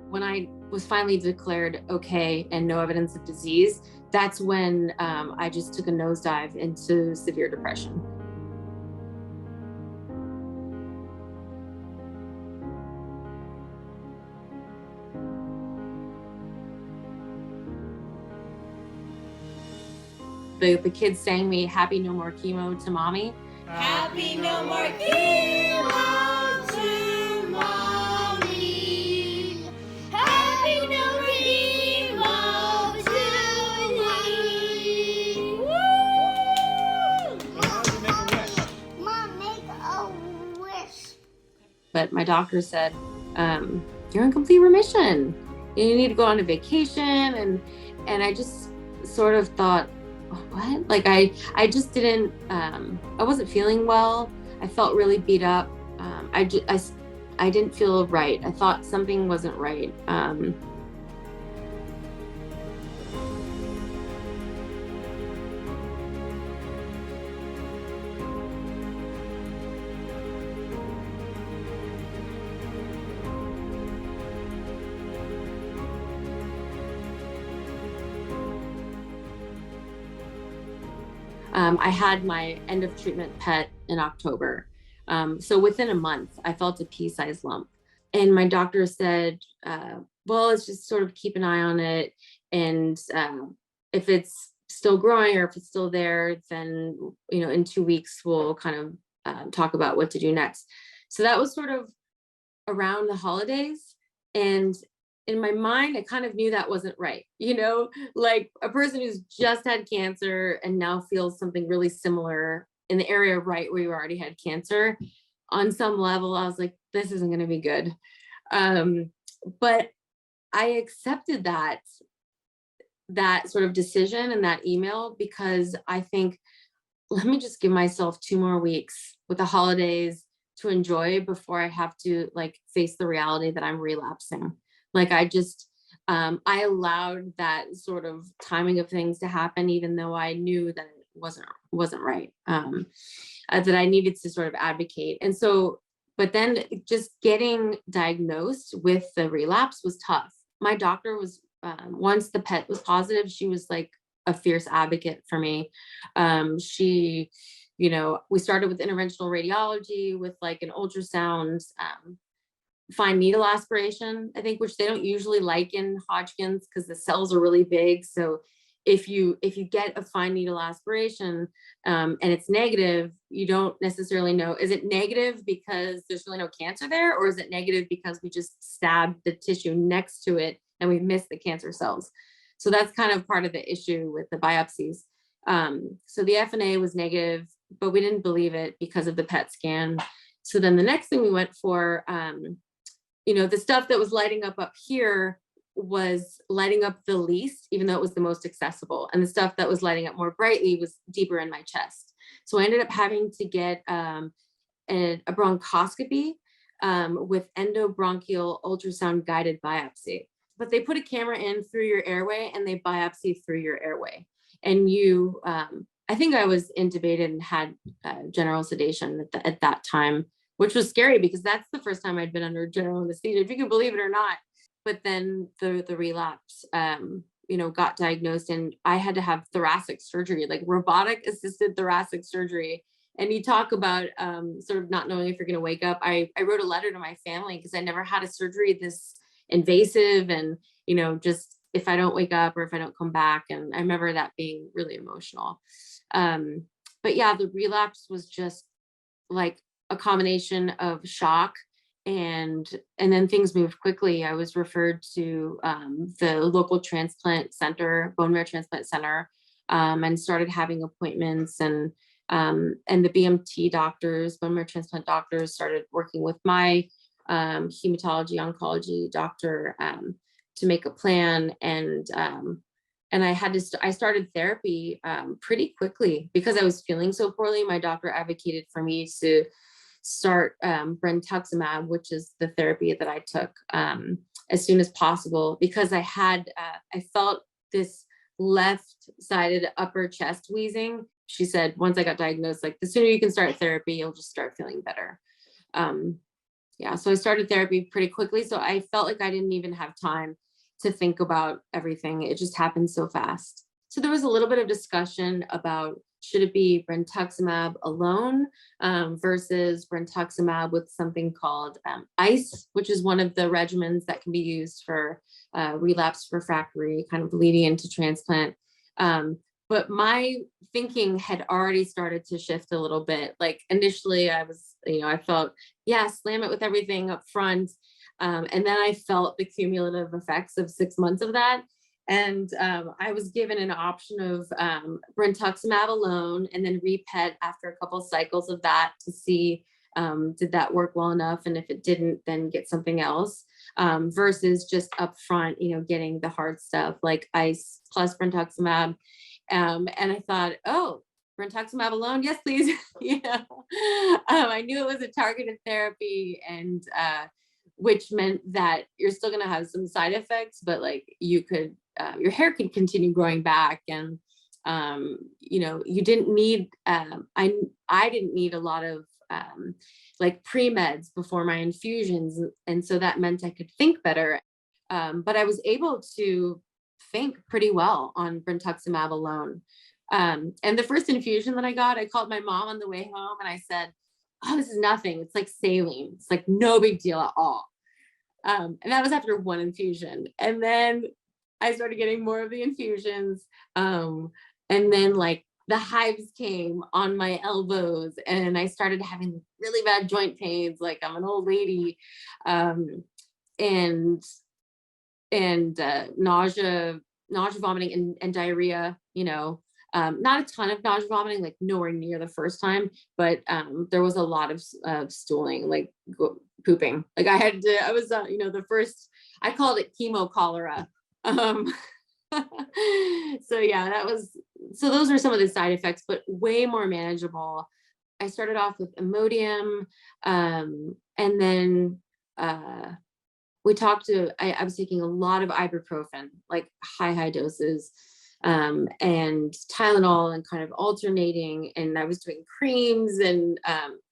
When I was finally declared okay and no evidence of disease, that's when I just took a nosedive into severe depression. The kids sang me "Happy No More Chemo" to mommy. Happy no more chemo to mommy. Happy no more chemo to mommy. Woo! Mom, make a wish. But my doctor said, you're in complete remission. You need to go on a vacation. And I just sort of thought, what? Like I just didn't, I wasn't feeling well. I felt really beat up. I didn't feel right. I thought something wasn't right. I had my end of treatment PET in October. So within a month, I felt a pea-sized lump. And my doctor said, well, let's just sort of keep an eye on it. And if it's still growing or if it's still there, then, in 2 weeks, we'll kind of talk about what to do next. So that was sort of around the holidays. And in my mind, I kind of knew that wasn't right. Like a person who's just had cancer and now feels something really similar in the area right where you already had cancer. On some level, I was like, this isn't going to be good. But I accepted that sort of decision and that email because I think, let me just give myself 2 more weeks with the holidays to enjoy before I have to face the reality that I'm relapsing. Like I I allowed that sort of timing of things to happen, even though I knew that it wasn't right. That I needed to sort of advocate. And so, but then just getting diagnosed with the relapse was tough. My doctor was, once the PET was positive, she was like a fierce advocate for me. She, we started with interventional radiology with like an ultrasound, fine needle aspiration, I think, which they don't usually like in Hodgkin's because the cells are really big. So if you get a fine needle aspiration and it's negative, you don't necessarily know, is it negative because there's really no cancer there, or is it negative because we just stabbed the tissue next to it and we missed the cancer cells? So that's kind of part of the issue with the biopsies. So the FNA was negative, but we didn't believe it because of the PET scan. So then the next thing we went for, the stuff that was lighting up here was lighting up the least, even though it was the most accessible. And the stuff that was lighting up more brightly was deeper in my chest. So I ended up having to get a bronchoscopy with endobronchial ultrasound guided biopsy. But they put a camera in through your airway and they biopsy through your airway. And I think I was intubated and had general sedation at that time, which was scary because that's the first time I'd been under general anesthesia, if you can believe it or not. But then the relapse, got diagnosed and I had to have thoracic surgery, like robotic assisted thoracic surgery. And you talk about sort of not knowing if you're going to wake up. I wrote a letter to my family because I never had a surgery this invasive and, just if I don't wake up or if I don't come back. And I remember that being really emotional. But yeah, the relapse was just like a combination of shock and then things moved quickly. I was referred to the local transplant center, bone marrow transplant center, and started having appointments and the BMT doctors, bone marrow transplant doctors, started working with my hematology oncology doctor to make a plan. And I started therapy pretty quickly because I was feeling so poorly. My doctor advocated for me to start brentuximab, which is the therapy that I took as soon as possible because I felt this left-sided upper chest wheezing. She said, once I got diagnosed, like the sooner you can start therapy, you'll just start feeling better. Yeah. So I started therapy pretty quickly. So I felt like I didn't even have time to think about everything. It just happened so fast. So there was a little bit of discussion about should it be brentuximab alone versus brentuximab with something called ICE, which is one of the regimens that can be used for relapse refractory, kind of leading into transplant. But my thinking had already started to shift a little bit. Like initially, I was, I felt, yeah, slam it with everything up front. And then I felt the cumulative effects of 6 months of that. And I was given an option of brentuximab alone and then repet after a couple of cycles of that to see did that work well enough. And if it didn't, then get something else versus just upfront, getting the hard stuff like ICE plus brentuximab. And I thought, oh, brentuximab alone, yes, please. I knew it was a targeted therapy, and which meant that you're still going to have some side effects, but like you could, your hair could continue growing back, and you didn't need. I didn't need a lot of like pre-meds before my infusions, and so that meant I could think better. But I was able to think pretty well on brentuximab alone. And the first infusion that I got, I called my mom on the way home and I said, oh, this is nothing. It's like saline. It's like no big deal at all. And that was after one infusion. And then I started getting more of the infusions. And then like the hives came on my elbows and I started having really bad joint pains. Like I'm an old lady. And nausea, vomiting, and diarrhea. Not a ton of nausea, vomiting, like nowhere near the first time, but there was a lot of stooling, like pooping. Like I was, the first. I called it chemo cholera. So yeah, so those are some of the side effects, but way more manageable. I started off with Imodium, and then I was taking a lot of ibuprofen, like high doses, and Tylenol, and kind of alternating. And I was doing creams. And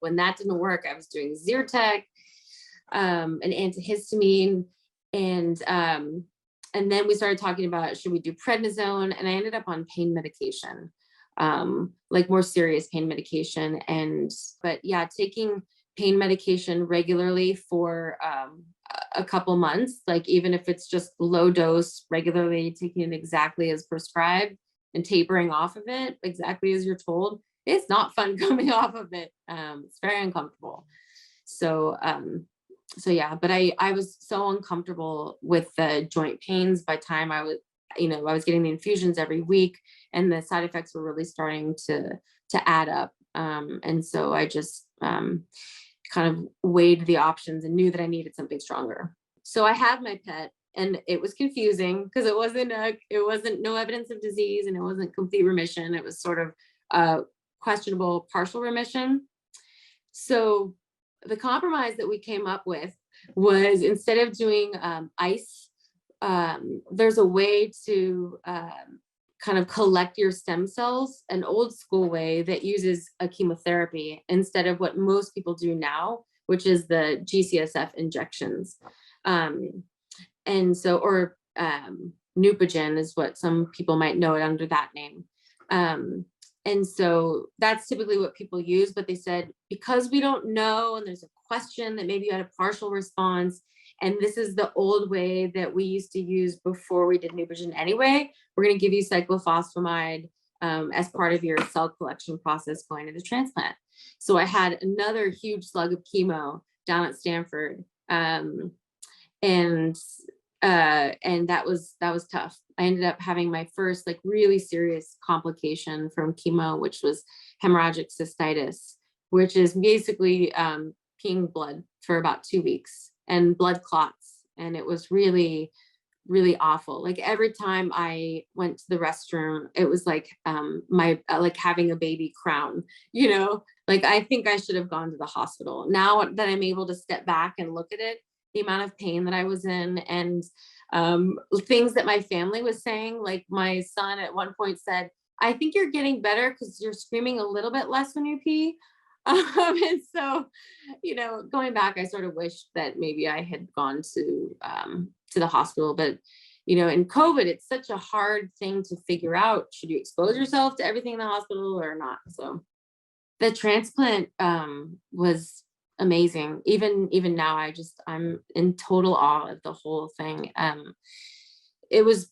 when that didn't work, I was doing Zyrtec, an antihistamine. And then we started talking about, should we do prednisone? And I ended up on pain medication, like more serious pain medication. But yeah, taking pain medication regularly for a couple months, like even if it's just low dose, regularly taking it exactly as prescribed and tapering off of it exactly as you're told. It's not fun coming off of it. It's very uncomfortable. So yeah, but I was so uncomfortable with the joint pains by the time I was getting the infusions every week, and the side effects were really starting to add up. And so I just kind of weighed the options and knew that I needed something stronger. So I had my PET, and it was confusing because it wasn't no evidence of disease, and it wasn't complete remission. It was sort of questionable partial remission. So the compromise that we came up with was, instead of doing ICE, there's a way to kind of collect your stem cells, an old school way that uses a chemotherapy instead of what most people do now, which is the GCSF injections. And so, or Neupogen is what some people might know it under that name. And so that's typically what people use, but they said, because we don't know, and there's a question that maybe you had a partial response, and this is the old way that we used to use before we did Neupogen anyway, we're going to give you cyclophosphamide as part of your cell collection process going into transplant. So I had another huge slug of chemo down at Stanford. And that was tough. I ended up having my first like really serious complication from chemo, which was hemorrhagic cystitis, which is basically peeing blood for about 2 weeks and blood clots. And it was really, really awful. Like every time I went to the restroom, it was like like having a baby crown, like I think I should have gone to the hospital. Now that I'm able to step back and look at it, the amount of pain that I was in, and things that my family was saying, like my son at one point said, I think you're getting better because you're screaming a little bit less when you pee. And so, going back, I sort of wished that maybe I had gone to the hospital, but in COVID, it's such a hard thing to figure out. Should you expose yourself to everything in the hospital or not? So the transplant was amazing. Even now, I'm in total awe of the whole thing. It was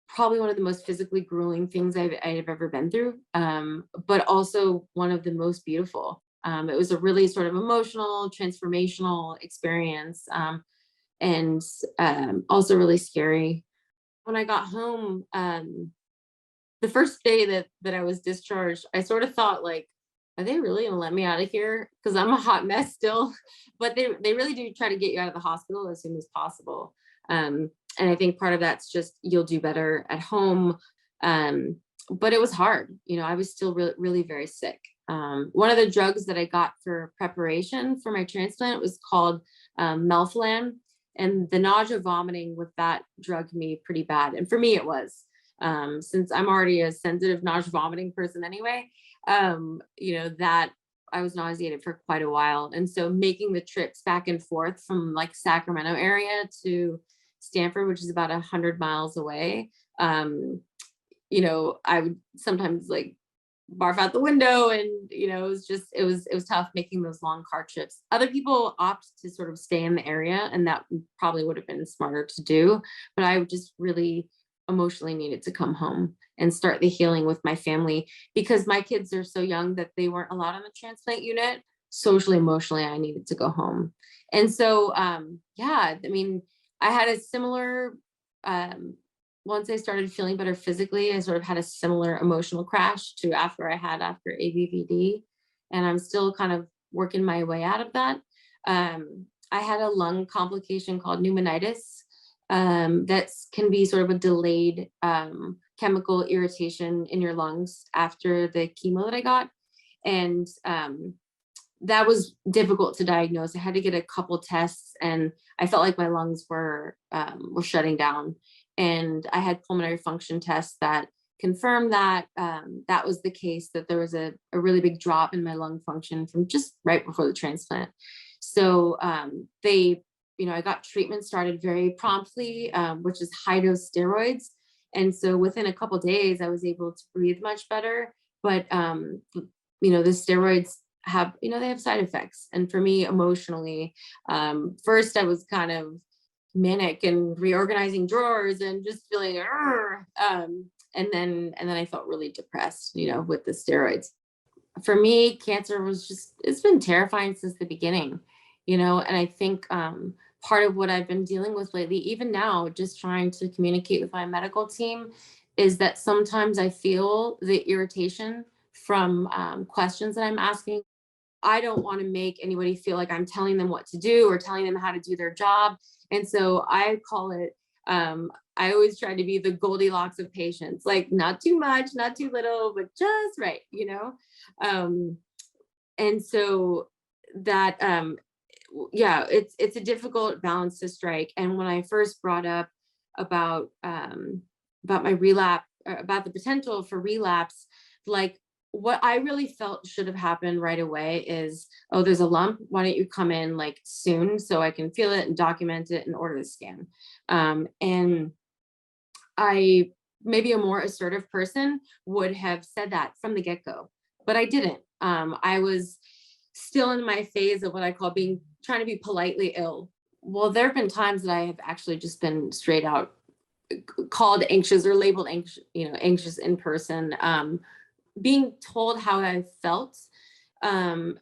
probably one of the most physically grueling things I've ever been through, but also one of the most beautiful. It was a really sort of emotional, transformational experience, and also really scary. When I got home, the first day that I was discharged, I sort of thought like, are they really gonna let me out of here? Because I'm a hot mess still. But they really do try to get you out of the hospital as soon as possible. And I think part of that's just you'll do better at home. Um, but it was hard. I was still really very sick. One of the drugs that I got for preparation for my transplant was called melphalan, and the nausea vomiting with that drug can be pretty bad. And for me, it was since I'm already a sensitive nausea vomiting person anyway. That I was nauseated for quite a while, and so making the trips back and forth from like Sacramento area to Stanford, which is about 100 miles away. I would sometimes like barf out the window, and it was tough making those long car trips. Other people opt to sort of stay in the area, and that probably would have been smarter to do, but I just really emotionally needed to come home and start the healing with my family, because my kids are so young that they weren't allowed on the transplant unit. Socially, emotionally, I needed to go home. And so yeah, I mean, I had a similar once I started feeling better physically, I sort of had a similar emotional crash to after ABVD, and I'm still kind of working my way out of that. I had a lung complication called pneumonitis, that can be sort of a delayed chemical irritation in your lungs after the chemo that I got. And that was difficult to diagnose. I had to get a couple tests, and I felt like my lungs were shutting down. And I had pulmonary function tests that confirmed that that was the case, that there was a really big drop in my lung function from just right before the transplant. So I got treatment started very promptly, which is high dose steroids. And so within a couple days, I was able to breathe much better. But the steroids they have side effects. And for me, emotionally, first I was kind of manic and reorganizing drawers and just feeling, and then I felt really depressed, with the steroids. For me, cancer it's been terrifying since the beginning, and I think part of what I've been dealing with lately, even now, just trying to communicate with my medical team, is that sometimes I feel the irritation from questions that I'm asking. I don't want to make anybody feel like I'm telling them what to do or telling them how to do their job. And so I call it, I always try to be the Goldilocks of patients, like not too much, not too little, but just right, And so that, yeah, it's a difficult balance to strike. And when I first brought up about my relapse, about the potential for relapse, like what I really felt should have happened right away is, oh, there's a lump. Why don't you come in like soon so I can feel it and document it and order the scan? And I, maybe a more assertive person would have said that from the get-go, but I didn't. I was still in my phase of what I call trying to be politely ill. Well, there have been times that I have actually just been straight out called anxious or labeled anxious, anxious in person. Being told how I felt, and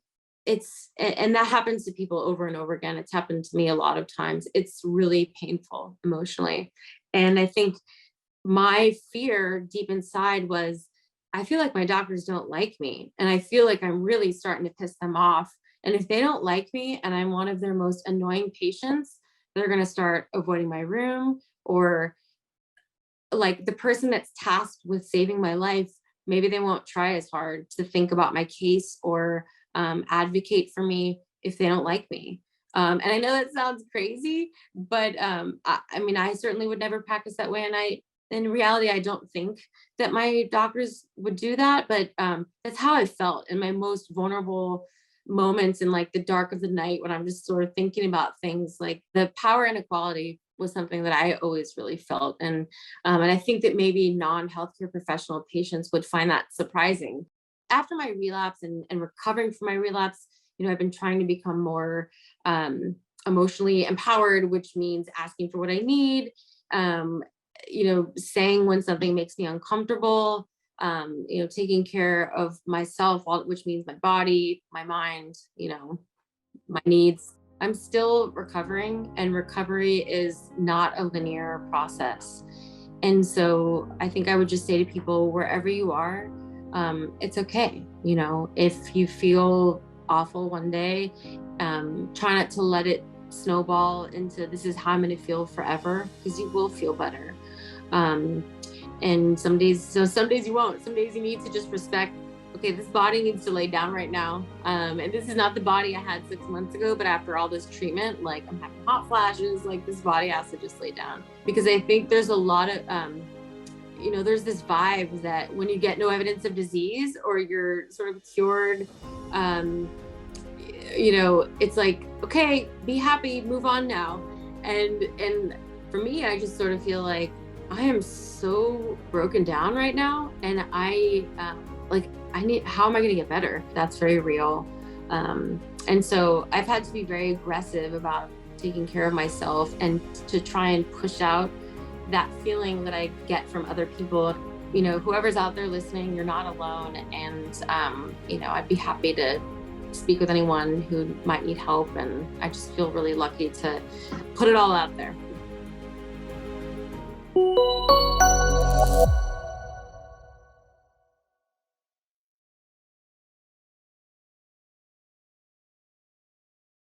that happens to people over and over again. It's happened to me a lot of times. It's really painful emotionally. And I think my fear deep inside was, I feel like my doctors don't like me, and I feel like I'm really starting to piss them off. And if they don't like me and I'm one of their most annoying patients, they're going to start avoiding my room, or like the person that's tasked with saving my life, maybe they won't try as hard to think about my case or advocate for me if they don't like me. And I know that sounds crazy, but I mean, I certainly would never practice that way. And in reality, I don't think that my doctors would do that, but that's how I felt in my most vulnerable moments in like the dark of the night when I'm just sort of thinking about things, like the power inequality was something that I always really felt. And I think that maybe non-healthcare professional patients would find that surprising. After my relapse and recovering from my relapse, I've been trying to become more emotionally empowered, which means asking for what I need, um, saying when something makes me uncomfortable, taking care of myself, which means my body, my mind, my needs. I'm still recovering, and recovery is not a linear process. And so I think I would just say to people, wherever you are, it's okay. If you feel awful one day, try not to let it snowball into this is how I'm going to feel forever, because you will feel better. And some days you won't. Some days you need to just respect, okay, this body needs to lay down right now. And this is not the body I had 6 months ago, but after all this treatment, like I'm having hot flashes, like this body has to just lay down. Because I think there's a lot of, there's this vibe that when you get no evidence of disease or you're sort of cured, it's like, okay, be happy, move on now. And for me, I just sort of feel like I am so broken down right now, and how am I going to get better? That's very real. And so I've had to be very aggressive about taking care of myself and to try and push out that feeling that I get from other people. Whoever's out there listening, you're not alone. And, I'd be happy to speak with anyone who might need help. And I just feel really lucky to put it all out there.